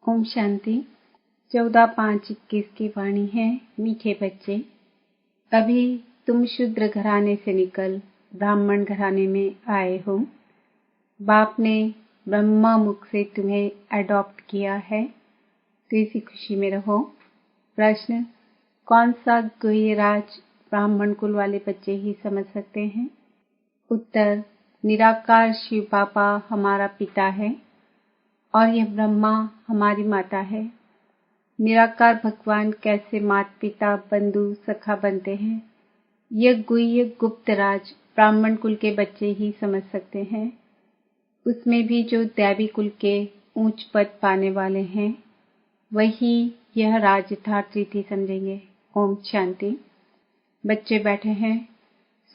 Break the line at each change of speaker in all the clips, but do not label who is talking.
ओम शांति। 14/5/21 की वाणी है। मीठे बच्चे, अभी तुम शूद्र घराने से निकल ब्राह्मण घराने में आए हो। बाप ने ब्रह्मा मुख से तुम्हें अडॉप्ट किया है, तो इसी खुशी में रहो। प्रश्न: कौन सा गुह्यराज ब्राह्मण कुल वाले बच्चे ही समझ सकते हैं? उत्तर: निराकार शिव बाबा हमारा पिता है और यह ब्रह्मा हमारी माता है। निराकार भगवान कैसे माता पिता बंधु सखा बनते हैं, यह गुह्य गुप्त राज ब्राह्मण कुल के बच्चे ही समझ सकते हैं। उसमें भी जो दैवी कुल के ऊंच पद पाने वाले हैं, वही यह राज यथार्थ रीति समझेंगे। ओम शांति। बच्चे बैठे हैं,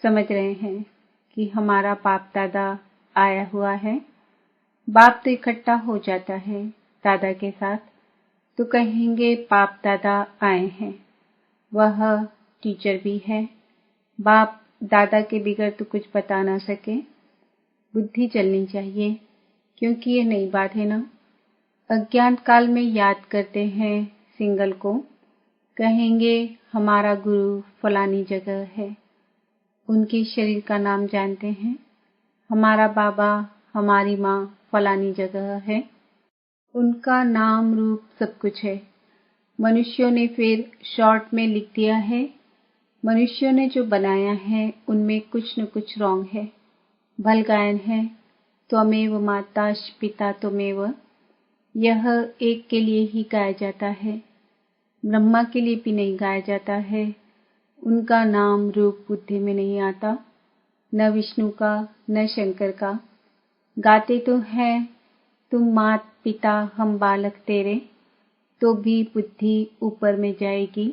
समझ रहे हैं कि हमारा बाप दादा आया हुआ है। बाप तो इकट्ठा हो जाता है दादा के साथ, तो कहेंगे बाप दादा आए हैं। वह टीचर भी है। बाप दादा के बिगड़ तो कुछ बता ना सके। बुद्धि चलनी चाहिए, क्योंकि ये नई बात है ना। अज्ञान काल में याद करते हैं सिंगल को, कहेंगे हमारा गुरु फलानी जगह है, उनके शरीर का नाम जानते हैं। हमारा बाबा हमारी माँ फलानी जगह है, उनका नाम रूप सब कुछ है। मनुष्यों ने फिर शॉर्ट में लिख दिया है। मनुष्यों ने जो बनाया है उनमें कुछ न कुछ रॉन्ग है। भल गायन है, त्वमेव माता पिता त्वमेव, यह एक के लिए ही गाया जाता है, ब्रह्मा के लिए भी नहीं गाया जाता है। उनका नाम रूप बुद्धि में नहीं आता, न विष्णु का न शंकर का। गाते तो हैं तुम मात पिता हम बालक तेरे, तो भी बुद्धि ऊपर में जाएगी।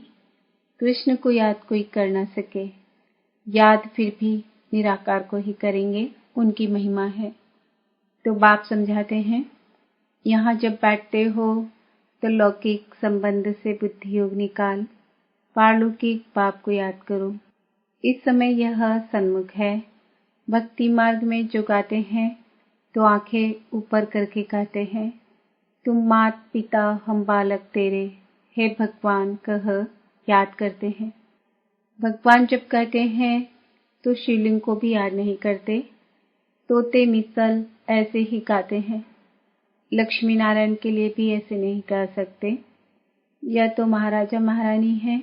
कृष्ण को याद कोई कर न सके, याद फिर भी निराकार को ही करेंगे, उनकी महिमा है। तो बाप समझाते हैं, यहाँ जब बैठते हो तो लौकिक संबंध से बुद्धि योग निकाल, पारलौकिक बाप को याद करो। इस समय यह सन्मुख है। भक्ति मार्ग में जो गाते हैं तो आंखें ऊपर करके कहते हैं, तुम मात पिता हम बालक तेरे, हे भगवान कह याद करते हैं। भगवान जब कहते हैं तो शिवलिंग को भी याद नहीं करते। तोते मिसल ऐसे ही गाते हैं। लक्ष्मी नारायण के लिए भी ऐसे नहीं कह सकते। यह तो महाराजा महारानी है,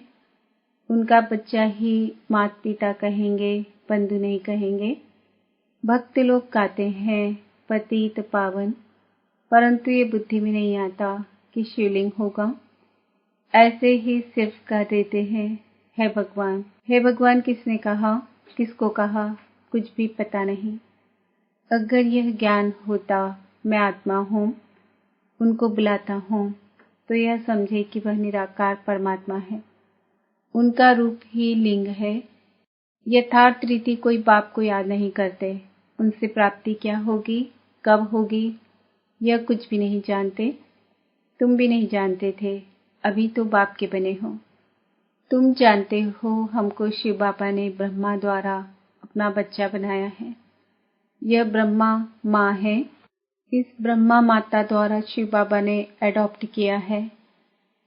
उनका बच्चा ही मात पिता कहेंगे, बंधु नहीं कहेंगे। भक्त लोग गाते हैं पतित पावन, परंतु ये बुद्धि में नहीं आता कि शिवलिंग होगा। ऐसे ही सिर्फ कह देते हैं हे भगवान। हे भगवान किसने कहा, किसको कहा, कुछ भी पता नहीं। अगर यह ज्ञान होता मैं आत्मा हूँ, उनको बुलाता हूँ, तो यह समझे कि वह निराकार परमात्मा है, उनका रूप ही लिंग है। यथार्थ रीति कोई बाप को याद नहीं करते। उनसे प्राप्ति क्या होगी, कब होगी, यह कुछ भी नहीं जानते। तुम भी नहीं जानते थे, अभी तो बाप के बने हो। तुम जानते हो हमको शिव बाबा ने ब्रह्मा द्वारा अपना बच्चा बनाया है। यह ब्रह्मा माँ है। इस ब्रह्मा माता द्वारा शिव बाबा ने एडॉप्ट किया है।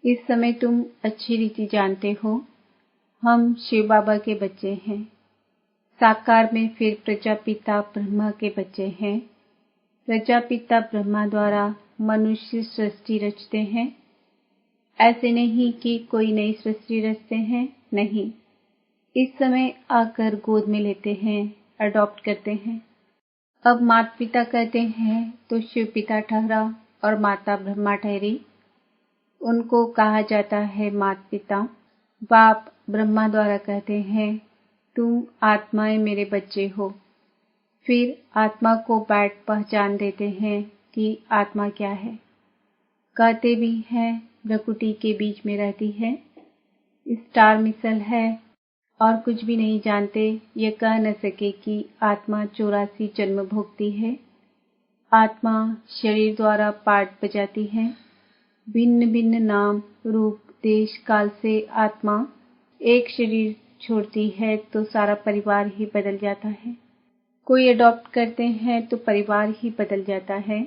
इस समय तुम अच्छी रीति जानते हो, हम शिव बाबा के बच्चे हैं। साकार में फिर प्रजापिता ब्रह्मा के बच्चे हैं। प्रजापिता ब्रह्मा द्वारा मनुष्य सृष्टि रचते हैं। ऐसे नहीं कि कोई नई सृष्टि रचते हैं, नहीं। इस समय आकर गोद में लेते हैं, अडॉप्ट करते हैं। अब माता पिता कहते हैं तो शिव पिता ठहरा और माता ब्रह्मा ठहरी। उनको कहा जाता है माता पिता। बाप ब्रह्मा द्वारा कहते हैं तुम आत्माएं मेरे बच्चे हो। फिर आत्मा को बैठ पहचान देते हैं कि आत्मा क्या है। कहते भी हैं प्रकृति के बीच में रहती है, स्टार मिसल है, और कुछ भी नहीं जानते। ये कह न सके कि आत्मा 84 जन्म भोगती है। आत्मा शरीर द्वारा पाठ बजाती है। भिन्न भिन्न नाम रूप देश काल से आत्मा एक शरीर छोड़ती है तो सारा परिवार ही बदल जाता है। कोई अडॉप्ट करते हैं तो परिवार ही बदल जाता है।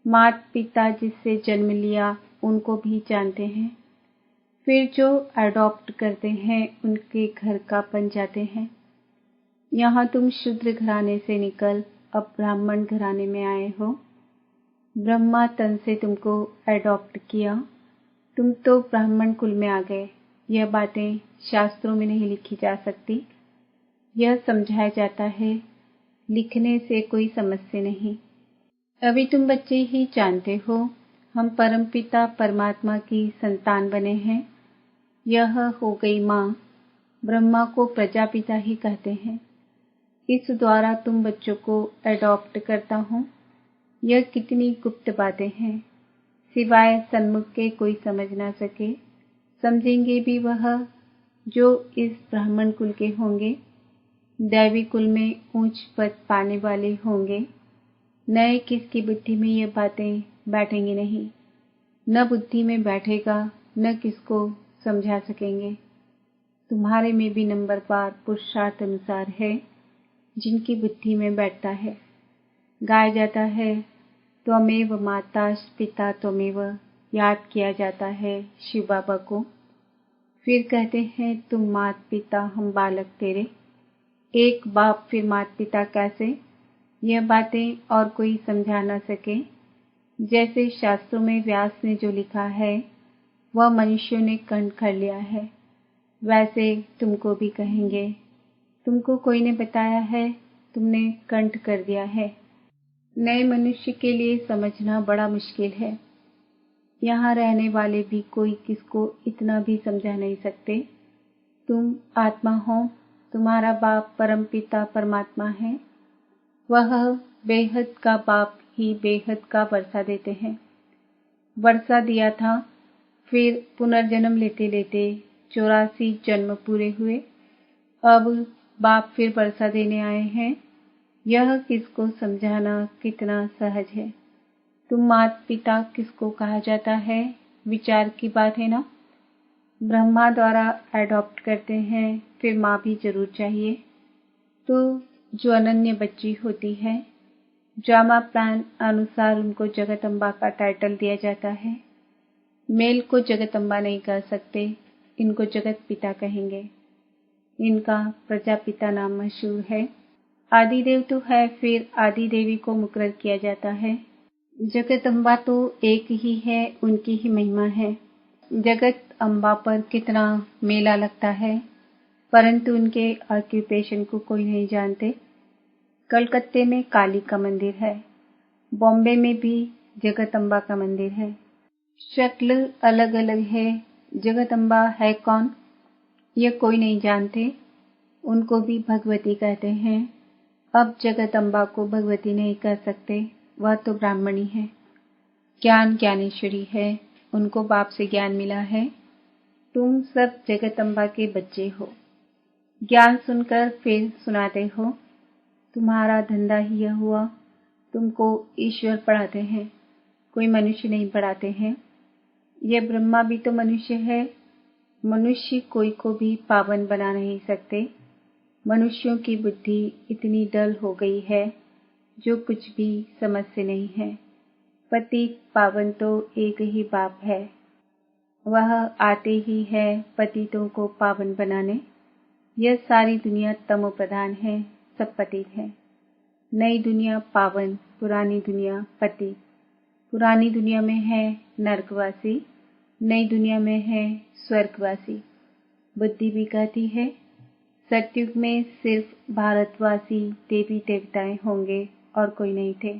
माता पिता जिससे जन्म लिया उनको भी जानते हैं, फिर जो अडॉप्ट करते हैं उनके घर का बन जाते हैं। यहाँ तुम शूद्र घराने से निकल अब ब्राह्मण घराने में आए हो। ब्रह्मा तन से तुमको अडॉप्ट किया, तुम तो ब्राह्मण कुल में आ गए। यह बातें शास्त्रों में नहीं लिखी जा सकती, यह समझाया जाता है, लिखने से कोई समझते नहीं। अभी तुम बच्चे ही जानते हो हम परमपिता परमात्मा की संतान बने हैं। यह हो गई माँ, ब्रह्मा को प्रजापिता ही कहते हैं। इस द्वारा तुम बच्चों को अडॉप्ट करता हूँ। यह कितनी गुप्त बातें हैं, सिवाय सन्मुख के कोई समझ ना सके। समझेंगे भी वह जो इस ब्राह्मण कुल के होंगे, दैवी कुल में ऊंच पद पाने वाले होंगे। नए किसकी बुद्धि में ये बातें बैठेंगी नहीं, न बुद्धि में बैठेगा, न किसको समझा सकेंगे। तुम्हारे में भी नंबरवार पुरुषार्थ अनुसार है, जिनकी बुद्धि में बैठता है। गाया जाता है त्वमेव माता पिता त्वमेव, याद किया जाता है शिव बाबा को। फिर कहते हैं तुम माता पिता हम बालक तेरे। एक बाप फिर माता पिता कैसे, यह बातें और कोई समझा न सके। जैसे शास्त्रों में व्यास ने जो लिखा है वह मनुष्यों ने कंठ कर लिया है, वैसे तुमको भी कहेंगे। तुमको कोई ने बताया है, तुमने कंठ कर दिया है। नए मनुष्य के लिए समझना बड़ा मुश्किल है। यहाँ रहने वाले भी कोई किसको इतना भी समझा नहीं सकते। तुम आत्मा हो, तुम्हारा बाप परमपिता परमात्मा है। वह बेहद का बाप ही बेहद का वर्षा देते हैं। वर्षा दिया था, फिर पुनर्जन्म लेते लेते 84 जन्म पूरे हुए। अब बाप फिर वर्षा देने आए हैं। यह किसको समझाना कितना सहज है। तुम माता पिता किसको कहा जाता है, विचार की बात है ना। ब्रह्मा द्वारा अडॉप्ट करते हैं, फिर माँ भी जरूर चाहिए। तो जो अनन्य बच्ची होती है, ड्रामा प्लान अनुसार उनको जगदम्बा का टाइटल दिया जाता है। मेल को जगदम्बा नहीं कह सकते, इनको जगत पिता कहेंगे। इनका प्रजापिता नाम मशहूर है। आदिदेव तो है, फिर आदि देवी को मुकर्रर किया जाता है। जगदम्बा तो एक ही है, उनकी ही महिमा है। जगत अम्बा पर कितना मेला लगता है, परंतु उनके ऑक्यूपेशन को कोई नहीं जानते। कलकत्ते में काली का मंदिर है, बॉम्बे में भी जगदम्बा का मंदिर है। शक्ल अलग अलग है। जगदम्बा है कौन, यह कोई नहीं जानते। उनको भी भगवती कहते हैं। अब जगदम्बा को भगवती नहीं कह सकते, वह तो ब्राह्मणी है। ज्ञान ज्ञानेश्वरी है, उनको बाप से ज्ञान मिला है। तुम सब जगदम्बा के बच्चे हो, ज्ञान सुनकर फिर सुनाते हो। तुम्हारा धंधा ही यह हुआ, तुमको ईश्वर पढ़ाते हैं, कोई मनुष्य नहीं पढ़ाते हैं। यह ब्रह्मा भी तो मनुष्य है। मनुष्य कोई को भी पावन बना नहीं सकते। मनुष्यों की बुद्धि इतनी डल हो गई है, जो कुछ भी समझ से नहीं है। पतित पावन तो एक ही बाप है, वह आते ही है पतितों को पावन बनाने। यह सारी दुनिया तमो प्रधान है, सब पतित है। नई दुनिया पावन, पुरानी दुनिया पतित। पुरानी दुनिया में है नरकवासी, नई दुनिया में है स्वर्गवासी। बुद्धि भी कहती है सतयुग में सिर्फ भारतवासी देवी देवताएं होंगे और कोई नहीं थे।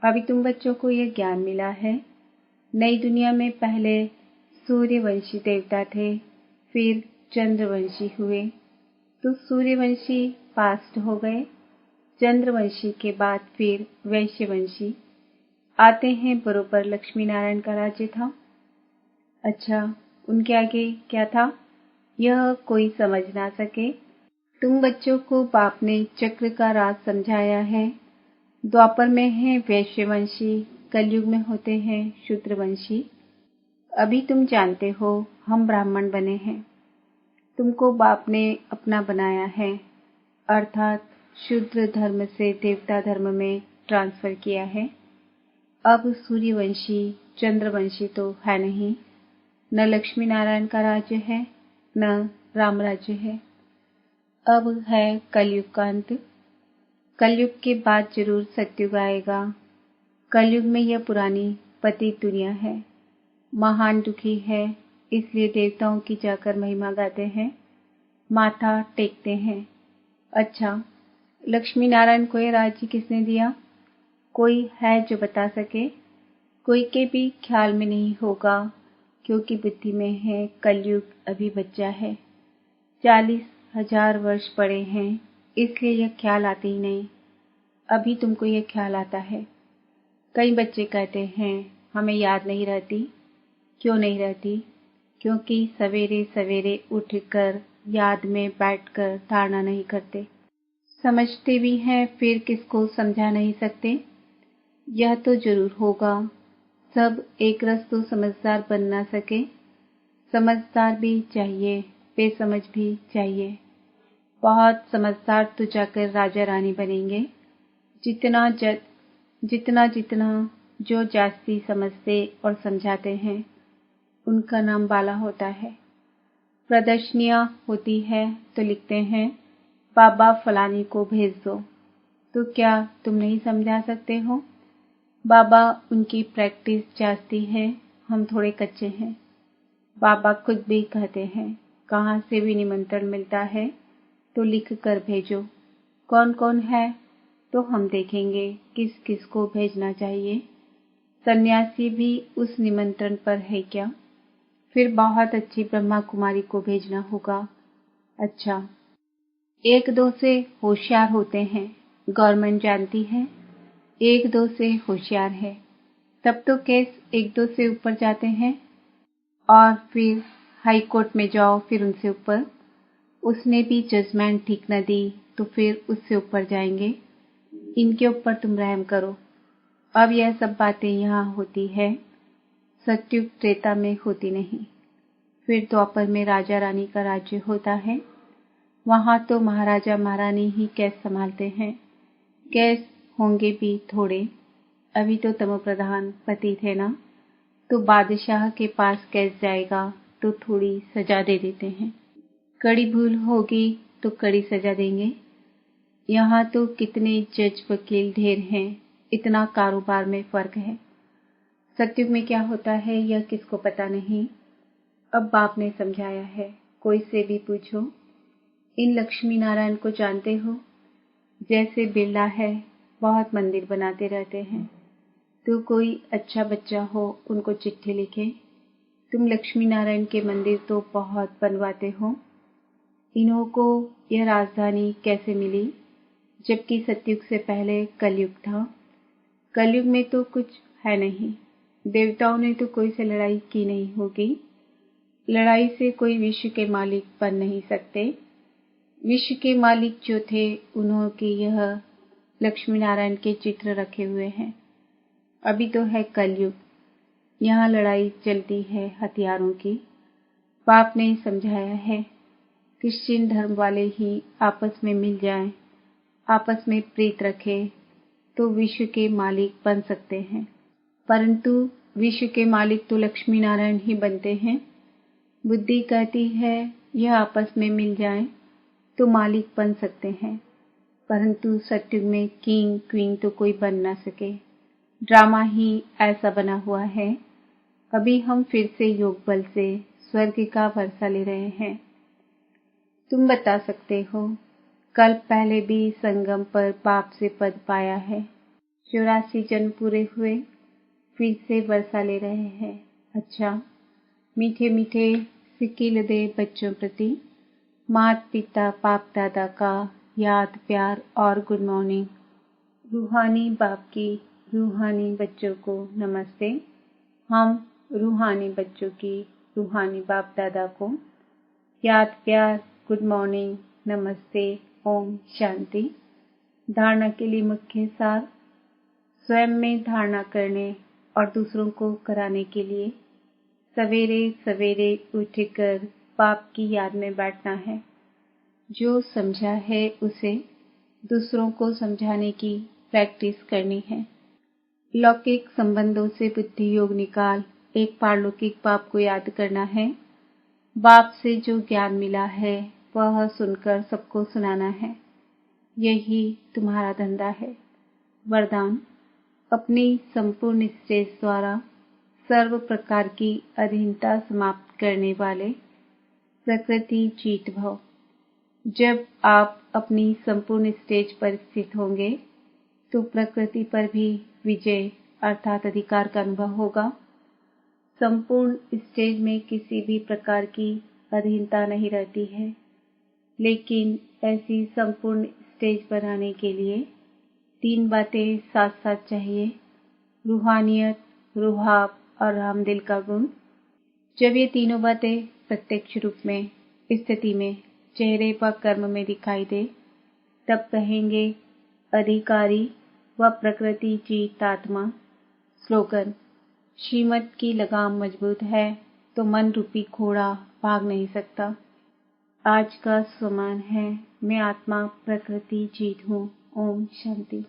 अभी तुम बच्चों को यह ज्ञान मिला है। नई दुनिया में पहले सूर्यवंशी देवता थे, फिर चंद्रवंशी हुए, तो सूर्यवंशी पास्ट हो गए। चंद्रवंशी के बाद फिर वैश्यवंशी आते हैं। बरोबर लक्ष्मी नारायण का राज्य था। अच्छा, उनके आगे क्या था, यह कोई समझ ना सके। तुम बच्चों को बाप ने चक्र का राज समझाया है। द्वापर में है वैश्यवंशी, कलयुग में होते हैं शूद्रवंशी। अभी तुम जानते हो हम ब्राह्मण बने हैं। तुमको बाप ने अपना बनाया है, अर्थात शूद्र धर्म से देवता धर्म में ट्रांसफर किया है। अब सूर्यवंशी चंद्रवंशी तो है नहीं, न लक्ष्मी नारायण का राज्य है न राम राज्य है। अब है कलयुग का अंत। कलयुग के बाद जरूर सतयुग आएगा। कलयुग में यह पुरानी पतित दुनिया है, महान दुखी है, इसलिए देवताओं की जाकर महिमा गाते हैं, माथा टेकते हैं। अच्छा, लक्ष्मी नारायण को यह राज्य किसने दिया? कोई है जो बता सके? कोई के भी ख्याल में नहीं होगा, क्योंकि बुद्धि में है कलयुग अभी बच्चा है। 40,000 वर्ष पड़े हैं, इसलिए यह ख्याल आते ही नहीं। अभी तुमको यह ख्याल आता है। कई बच्चे कहते हैं हमें याद नहीं रहती। क्यों नहीं रहती? क्योंकि सवेरे सवेरे उठकर याद में बैठकर धारणा नहीं करते। समझते भी हैं, फिर किसको समझा नहीं सकते। यह तो जरूर होगा, सब एक रस तो समझदार बन ना सके। समझदार भी चाहिए, बेसमझ भी चाहिए। बहुत समझदार तो जाकर राजा रानी बनेंगे। जितना जितना जो जास्ती समझते और समझाते हैं, उनका नाम बाला होता है। प्रदर्शनियां होती है तो लिखते हैं बाबा फलानी को भेज दो। तो क्या तुम नहीं समझा सकते हो? बाबा उनकी प्रैक्टिस जास्ती है, हम थोड़े कच्चे हैं। बाबा खुद भी कहते हैं कहाँ से भी निमंत्रण मिलता है तो लिख कर भेजो। कौन कौन है तो हम देखेंगे किस किस को भेजना चाहिए। सन्यासी भी उस निमंत्रण पर है क्या? फिर बहुत अच्छी ब्रह्मा कुमारी को भेजना होगा। अच्छा, एक दो से होशियार होते हैं, गवर्नमेंट जानती है। एक दो से होशियार है, तब तो केस एक दो से ऊपर जाते हैं। और फिर हाई कोर्ट में जाओ, फिर उनसे ऊपर। उसने भी जजमेंट ठीक न दी तो फिर उससे ऊपर जाएंगे। इनके ऊपर तुम रहम करो। अब यह सब बातें यहाँ होती है, सतयुग त्रेता में होती नहीं। फिर द्वापर में राजा रानी का राज्य होता है। वहां तो महाराजा महारानी ही कैस संभालते हैं। कैस होंगे भी थोड़े। अभी तो तमो प्रधान पति थे ना, तो बादशाह के पास कैस जाएगा तो थोड़ी सजा दे देते हैं। कड़ी भूल होगी तो कड़ी सजा देंगे। यहाँ तो कितने जज वकील ढेर हैं, इतना कारोबार में फर्क है। सतयुग में क्या होता है यह किसको पता नहीं। अब बाप ने समझाया है, कोई से भी पूछो। इन लक्ष्मी नारायण को जानते हो? जैसे बिरला है, बहुत मंदिर बनाते रहते हैं। तो कोई अच्छा बच्चा हो उनको चिट्ठी लिखे, तुम लक्ष्मी नारायण के मंदिर तो बहुत बनवाते हो, इन्हों को यह राजधानी कैसे मिली? जबकि सतयुग से पहले कलयुग था। कलयुग में तो कुछ है नहीं। देवताओं ने तो कोई से लड़ाई की नहीं होगी। लड़ाई से कोई विश्व के मालिक बन नहीं सकते। विश्व के मालिक जो थे उन्हों के यह लक्ष्मी नारायण के चित्र रखे हुए हैं। अभी तो है कलयुग, यहाँ लड़ाई चलती है हथियारों की। बाप ने समझाया है, क्रिश्चियन धर्म वाले ही आपस में मिल जाएं, आपस में प्रीत रखे तो विश्व के मालिक बन सकते हैं। परंतु विश्व के मालिक तो लक्ष्मी नारायण ही बनते हैं। बुद्धि कहती है यह आपस में मिल जाएं तो मालिक बन सकते हैं, परंतु सतयुग में किंग क्वीन तो कोई बन ना सके। ड्रामा ही ऐसा बना हुआ है। अभी हम फिर से योग बल से स्वर्ग का वर्षा ले रहे हैं। तुम बता सकते हो, कल पहले भी संगम पर पाप से पद पाया है। 84 जन्म पूरे हुए, फिर से वर्षा ले रहे हैं। अच्छा, मीठे मीठे सिक्किल दे बच्चों प्रति माता पिता बाप दादा का याद प्यार और गुड मॉर्निंग। रूहानी बाप की रूहानी बच्चों को नमस्ते। हम रूहानी बच्चों की रूहानी बाप दादा को याद प्यार गुड मॉर्निंग नमस्ते ओम शांति। धारणा के लिए मुख्य सार, स्वयं में धारणा करने और दूसरों को कराने के लिए सवेरे सवेरे उठकर बाप की याद में बैठना है। जो समझा है उसे दूसरों को समझाने की प्रैक्टिस करनी है। लौकिक संबंधों से बुद्धि योग निकाल एक पारलौकिक बाप को याद करना है। बाप से जो ज्ञान मिला है वह सुनकर सबको सुनाना है। यही तुम्हारा धंधा है। वरदान, अपनी संपूर्ण स्टेज द्वारा सर्व प्रकार की अधीनता समाप्त करने वाले प्रकृति जीत भव। जब आप अपनी संपूर्ण स्टेज पर स्थित होंगे तो प्रकृति पर भी विजय अर्थात अधिकार का अनुभव होगा। संपूर्ण स्टेज में किसी भी प्रकार की अधीनता नहीं रहती है, लेकिन ऐसी संपूर्ण स्टेज बनाने के लिए 3 बातें साथ साथ चाहिए: रूहानियत, रुहाब और रामदिल का गुण। जब ये तीनों बातें प्रत्यक्ष रूप में स्थिति में चेहरे व कर्म में दिखाई दे, तब कहेंगे अधिकारी व प्रकृति जीत आत्मा। स्लोगन, श्रीमत की लगाम मजबूत है तो मन रूपी घोड़ा भाग नहीं सकता। आज का स्वमान है, मैं आत्मा प्रकृति जीत हूँ। ओम शांति।